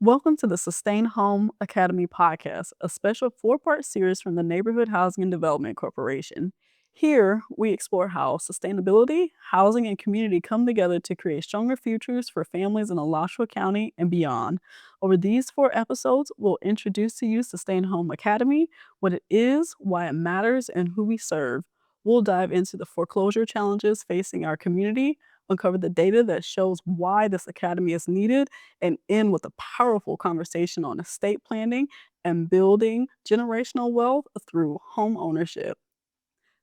Welcome to the Sustain Home Academy podcast, a special four-part series from the Neighborhood Housing and Development Corporation. Here, we explore how sustainability, housing, and community come together to create stronger futures for families in Alachua County and beyond. Over these four episodes, we'll introduce to you Sustain Home Academy, what it is, why it matters, and who we serve. We'll dive into the foreclosure challenges facing our community, uncover the data that shows why this academy is needed, and end with a powerful conversation on estate planning and building generational wealth through home ownership.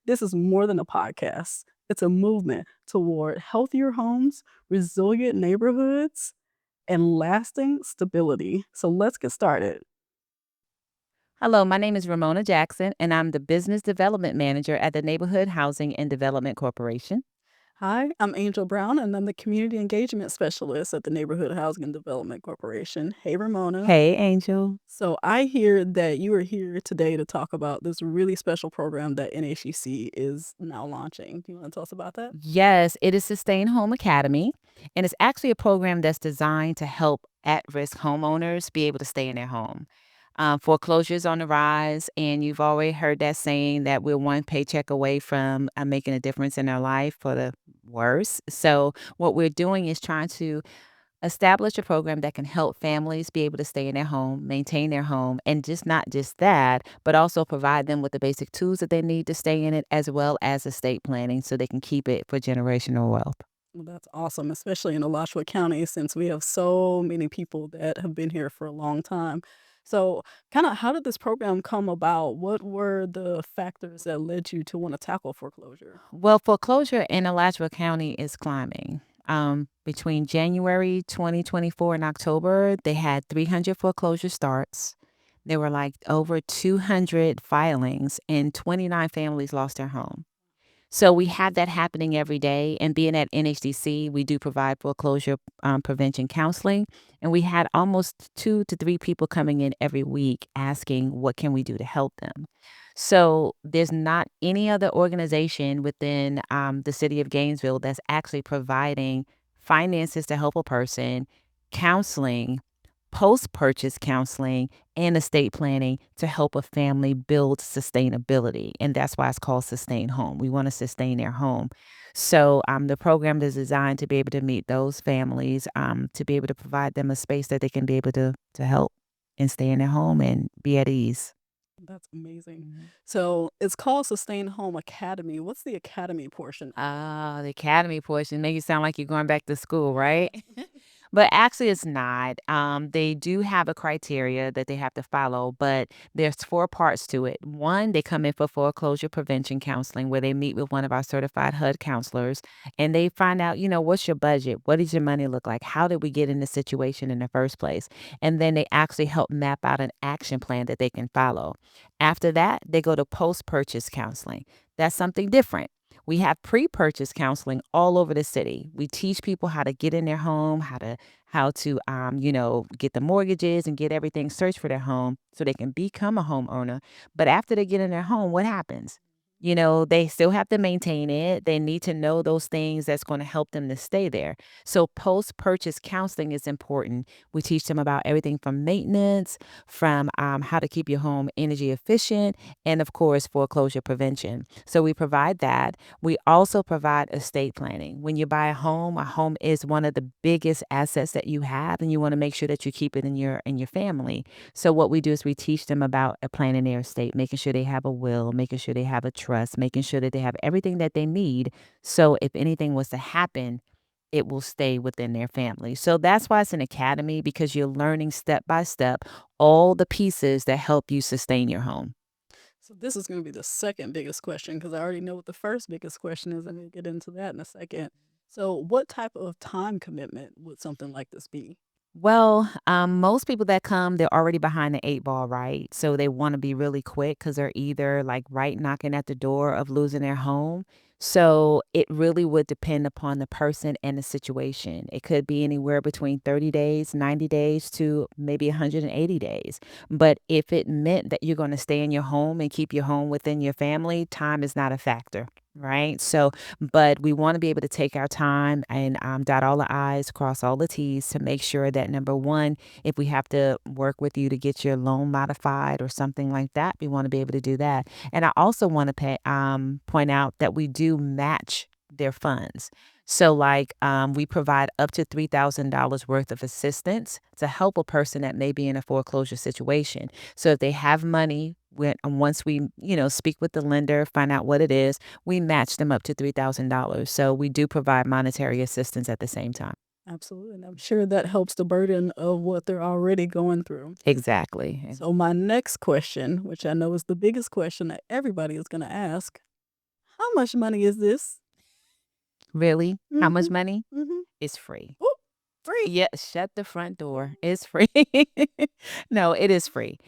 This is more than a podcast, it's a movement toward healthier homes, resilient neighborhoods, and lasting stability. So let's get started. Hello, my name is Ramona Jackson, and I'm the Business Development Manager at the Neighborhood Housing and Development Corporation. Hi, I'm Angel Brown, and I'm the Community Engagement Specialist at the Neighborhood Housing and Development Corporation. Hey, Ramona. Hey, Angel. So I hear that you are here today to talk about this really special program that NHDC is now launching. Do you want to tell us about that? Yes, it is Sustain Home Academy, and it's actually a program that's designed to help at risk homeowners be able to stay in their home. Foreclosures on the rise, and you've already heard that saying that we're one paycheck away from making a difference in our life for the worse. So, what we're doing is trying to establish a program that can help families be able to stay in their home, maintain their home, and just not just that, but also provide them with the basic tools that they need to stay in it, as well as estate planning so they can keep it for generational wealth. Well, that's awesome, especially in Alachua County, since we have so many people that have been here for a long time. So, kind of, how did this program come about? What were the factors that led you to want to tackle foreclosure? Well, foreclosure in Alachua County is climbing. Between January 2024 and October, they had 300 foreclosure starts. There were like over 200 filings, and 29 families lost their home. So we have that happening every day. And being at NHDC, we do provide foreclosure prevention counseling. And we had almost 2 to 3 people coming in every week asking, what can we do to help them? So there's not any other organization within the city of Gainesville that's actually providing finances to help a person, counseling, post purchase counseling, and estate planning to help a family build sustainability. And that's why it's called Sustain Home. We want to sustain their home. So the program is designed to be able to meet those families, to be able to provide them a space that they can be able to help and stay in their home and be at ease. That's amazing. Mhm. So, it's called Sustain Home Academy. What's the academy portion of it? Ah, the academy portion make you sound like you're going back to school, right? But actually it's not. They do have a criteria that they have to follow, but there's 4 parts to it. One, they come in for foreclosure prevention counseling where they meet with one of our certified HUD counselors and they find out, what's your budget? What does your money look like? How did we get in this situation in the first place? And then they actually help map out an action plan that they can follow. After that, they go to post-purchase counseling. That's something different. We have pre-purchase counseling all over the city. We teach people how to get in their home, how to get the mortgages and get everything searched for their home so they can become a homeowner. But after they get in their home, what happens? They still have to maintain it. They need to know those things that's going to help them to stay there. So post-purchase counseling is important. We teach them about everything from maintenance, from how to keep your home energy efficient, and of course, foreclosure prevention. So we provide that. We also provide estate planning. When you buy a home is one of the biggest assets that you have, and you want to make sure that you keep it in your family. So what we do is we teach them about planning their estate, making sure they have a will, making sure they have a trust, making sure that they have everything that they need. So if anything was to happen, it will stay within their family. So that's why it's an academy because you're learning step by step all the pieces that help you sustain your home. So, this is going to be the second biggest question because I already know what the first biggest question is. I'm going to get into that in a second. So, what type of time commitment would something like this be? Well, most people that come, they're already behind the 8 ball, right? So they want to be really quick because they're either like right knocking at the door of losing their home. So it really would depend upon the person and the situation. It could be anywhere between 30 days, 90 days to maybe 180 days. But if it meant that you're going to stay in your home and keep your home within your family, time is not a factor. right? So, but we want to be able to take our time and dot all the I's, cross all the T's to make sure that number one, if we have to work with you to get your loan modified or something like that, we want to be able to do that. And I also want to point out that we do match their funds. So, like, we provide up to $3,000 worth of assistance to help a person that may be in a foreclosure situation. So, if they have money, once we, speak with the lender, find out what it is, we match them up to $3,000. So we do provide monetary assistance at the same time. Absolutely, and I'm sure that helps the burden of what they're already going through. Exactly. So my next question, which I know is the biggest question that everybody is gonna ask, how much money is this? Really? How much Mhm, money? mhm. It's free. Ooh, free. Yeah, shut the front door. It's free. No, it is free.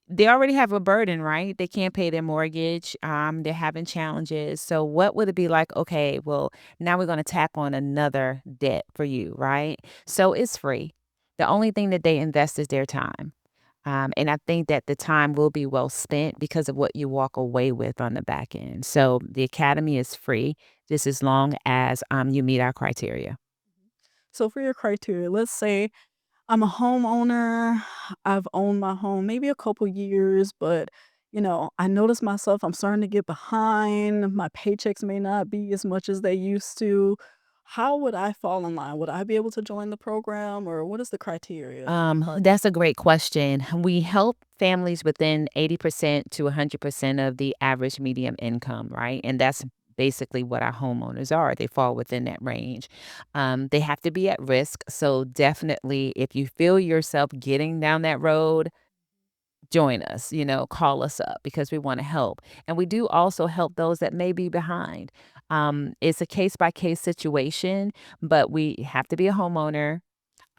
They already have a burden, right? They can't pay their mortgage. They're having challenges. So what would it be like? Okay, well, now we're going to tack on another debt for you, right? So it's free. The only thing that they invest is their time. And I think that the time will be well spent because of what you walk away with on the back end. So the academy is free just as long as you meet our criteria. So for your criteria, let's say I'm a homeowner. I've owned my home maybe a couple years, but I notice myself I'm starting to get behind. My paychecks may not be as much as they used to. How would I fall in line? Would I be able to join the program or what is the criteria? That's a great question. We help families within 80% to 100% of the average medium income, right? And that's basically what our homeowners are. They fall within that range. They have to be at risk. So, definitely, if you feel yourself getting down that road, join us, call us up because we want to help. And we do also help those that may be behind. It's a case by case situation, but we have to be a homeowner.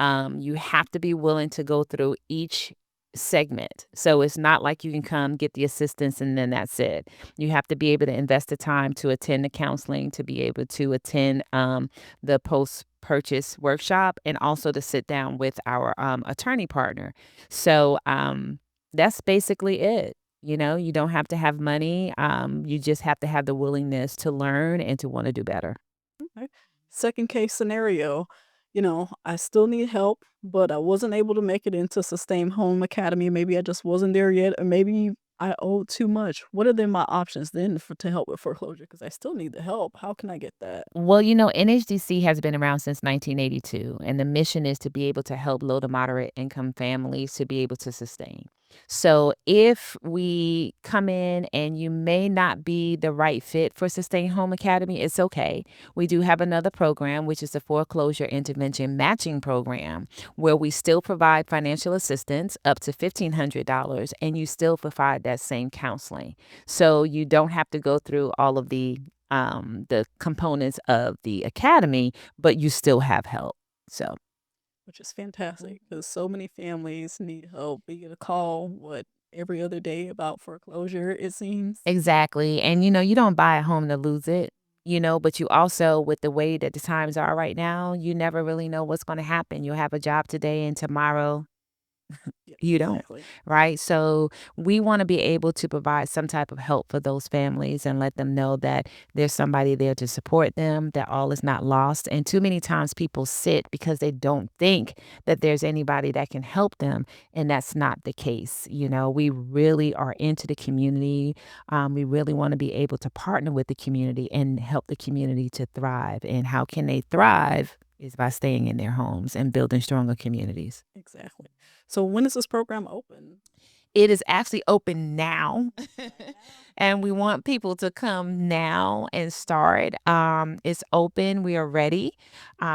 You have to be willing to go through each segment. So it's not like you can come get the assistance and then that's it. You have to be able to invest the time to attend the counseling, to be able to attend the post purchase workshop, and also to sit down with our attorney partner. So that's basically it. You don't have to have money. You just have to have the willingness to learn and to want to do better. Okay. Second case scenario, I still need help, but I wasn't able to make it into Sustain Home Academy. Maybe I just wasn't there yet, or maybe I owed too much. What are then my options then to help with foreclosure? Because I still need the help. How can I get that? Well, NHDC has been around since 1982, and the mission is to be able to help low to moderate income families to be able to sustain. So, if we come in and you may not be the right fit for Sustain Home Academy, it's okay. We do have another program, which is the Foreclosure Intervention Matching Program, where we still provide financial assistance up to $1,500, and you still provide that same counseling. So, you don't have to go through all of the components of the academy, but you still have help. So Which is fantastic because so many families need help. We get a call, every other day about foreclosure, it seems. exactly. And you don't buy a home to lose it, but you also, with the way that the times are right now, you never really know what's going to happen. You'll have a job today and tomorrow Yeah, you don't, exactly. right? So we want to be able to provide some type of help for those families and let them know that there's somebody there to support them, that all is not lost. And too many times people sit because they don't think that there's anybody that can help them. And that's not the case. We really are into the community. We really want to be able to partner with the community and help the community to thrive. And how can they thrive? Is by staying in their homes and building stronger communities. Exactly. So when is this program open? It is actually open now, Right now? and we want people to come now and start. It's open. We are ready.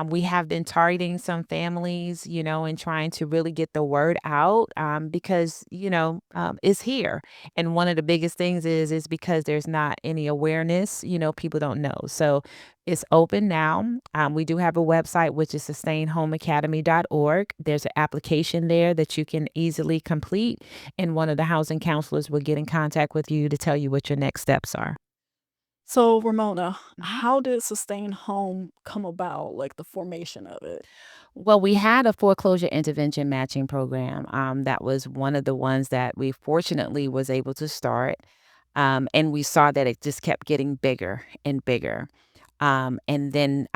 We have been targeting some families, and trying to really get the word out because it's here. And one of the biggest things is because there's not any awareness. People don't know. So it's open now. We do have a website, which is sustainhomeacademy.org. There's an application there that you can easily complete, and one of the housing counselors will get in contact with you to tell you what your next steps are. So, Ramona, Mhm. how did Sustain Home come about, like the formation of it? Well, we had a foreclosure intervention matching program. That was one of the ones that we fortunately was able to start. And we saw that it just kept getting bigger and bigger. And then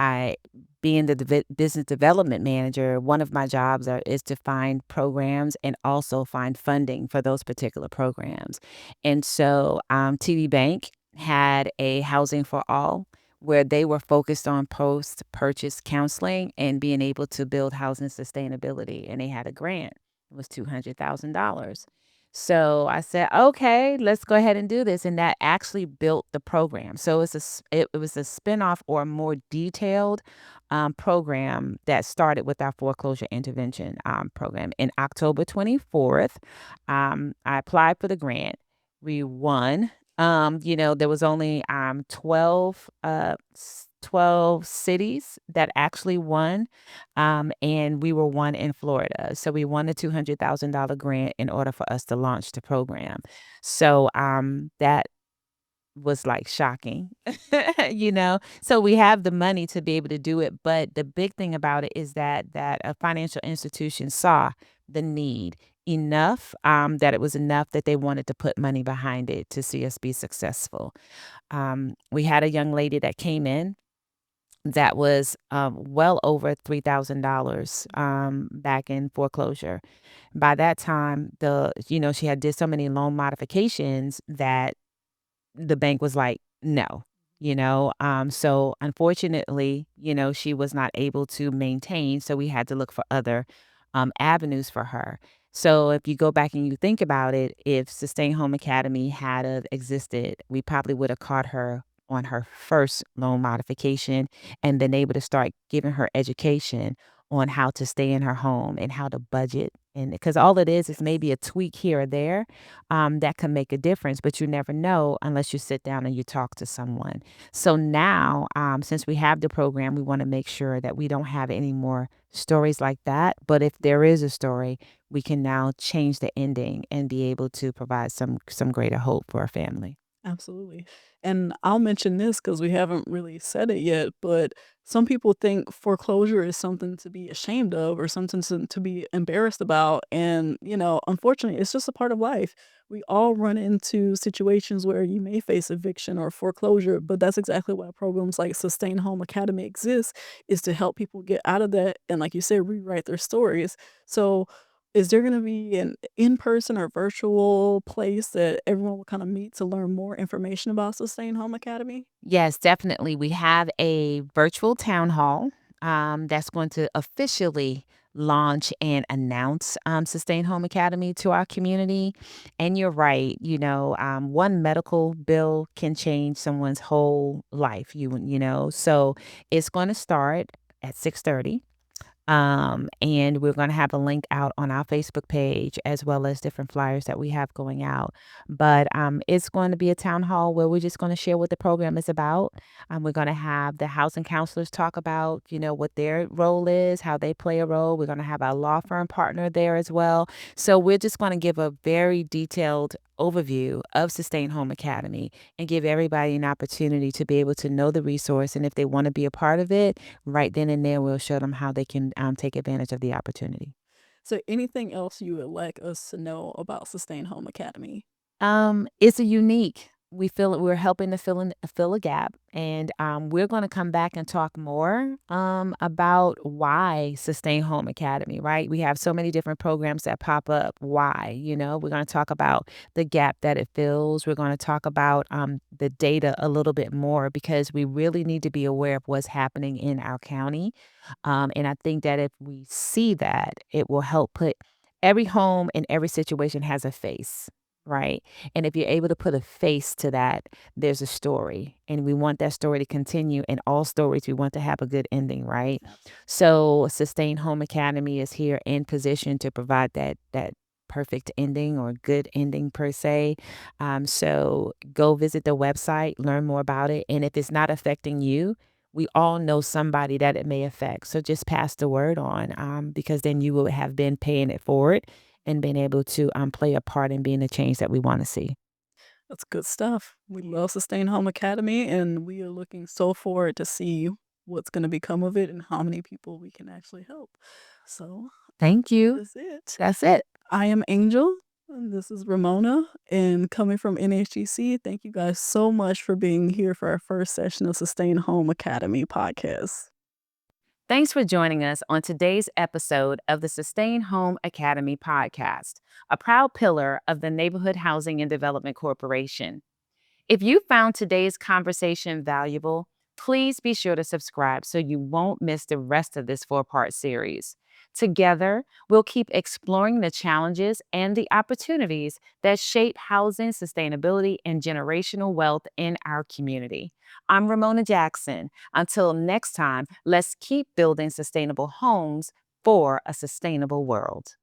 being the business development manager, one of my jobs is to find programs and also find funding for those particular programs. And so TD Bank had a housing for all where they were focused on post purchase counseling and being able to build housing sustainability. And they had a grant. It was $200,000. So I said, okay, let's go ahead and do this. And that actually built the program. So it was a spinoff or a more detailed program that started with our foreclosure intervention program. In October 24th, I applied for the grant. We won. There was only 12 cities that actually won, and we were one in Florida. So we won a $200,000 grant in order for us to launch the program. So that was like shocking, So we have the money to be able to do it, but the big thing about it is that a financial institution saw the need enough, that it was enough that they wanted to put money behind it to see us be successful. We had a young lady that came in that was well over $3,000 back in foreclosure. By that time, she had did so many loan modifications that the bank was like, "No," so unfortunately, she was not able to maintain, so we had to look for other, avenues for her. So if you go back and you think about it, if Sustain Home Academy had of existed, we probably would have caught her on her first loan modification and been able to start giving her education on how to stay in her home and how to budget, and because all it is maybe a tweak here or there, that can make a difference, but you never know unless you sit down and you talk to someone. So now, since we have the program, we want to make sure that we don't have any more stories like that. But if there is a story, we can now change the ending and be able to provide some greater hope for a family. Absolutely. And I'll mention this because we haven't really said it yet, but some people think foreclosure is something to be ashamed of or something to be embarrassed about. And, unfortunately, it's just a part of life. We all run into situations where you may face eviction or foreclosure, but that's exactly why programs like Sustain Home Academy exist, is to help people get out of that and, like you said, rewrite their stories. So is there gonna be an in-person or virtual place that everyone will kinda meet to learn more information about Sustain Home Academy? Yes, definitely. We have a virtual town hall that's going to officially launch and announce Sustain Home Academy to our community. And you're right, one medical bill can change someone's whole life. So it's going to start at 6:30. And we're going to have a link out on our Facebook page as well as different flyers that we have going out. But it's going to be a town hall where we're just going to share what the program is about. We're going to have the housing counselors talk about, what their role is, how they play a role. We're going to have our law firm partner there as well. So we're just going to give a very detailed overview of Sustain Home Academy and give everybody an opportunity to be able to know the resource. And if they want to be a part of it, right then and there, we'll show them how they can take advantage of the opportunity. So anything else you would like us to know about Sustain Home Academy? It's a unique. We feel we're helping to fill a gap, and we're going to come back and talk more about why Sustain Home Academy. Right, we have so many different programs that pop up. Why, we're going to talk about the gap that it fills. We're going to talk about the data a little bit more because we really need to be aware of what's happening in our county, and I think that if we see that, it will help put every home and every situation has a face. Right. And if you're able to put a face to that, there's a story. And we want that story to continue. And all stories, we want to have a good ending, right? So Sustain Home Academy is here in position to provide that perfect ending or good ending per se. So go visit the website, learn more about it. And if it's not affecting you, we all know somebody that it may affect. So just pass the word on, because then you will have been paying it forward and being able to play a part in being the change that we want to see. That's good stuff. We love Sustain Home Academy, and we are looking so forward to see what's gonna become of it and how many people we can actually help. So, Thank that you. is it. That's it. I am Angel. And this is Ramona, and coming from NHDC, thank you guys so much for being here for our first session of Sustain Home Academy podcast. Thanks for joining us on today's episode of the Sustain Home Academy podcast, a proud pillar of the Neighborhood Housing and Development Corporation. If you found today's conversation valuable, please be sure to subscribe so you won't miss the rest of this four-part series. Together, we'll keep exploring the challenges and the opportunities that shape housing sustainability and generational wealth in our community. I'm Ramona Jackson. Until next time, let's keep building sustainable homes for a sustainable world.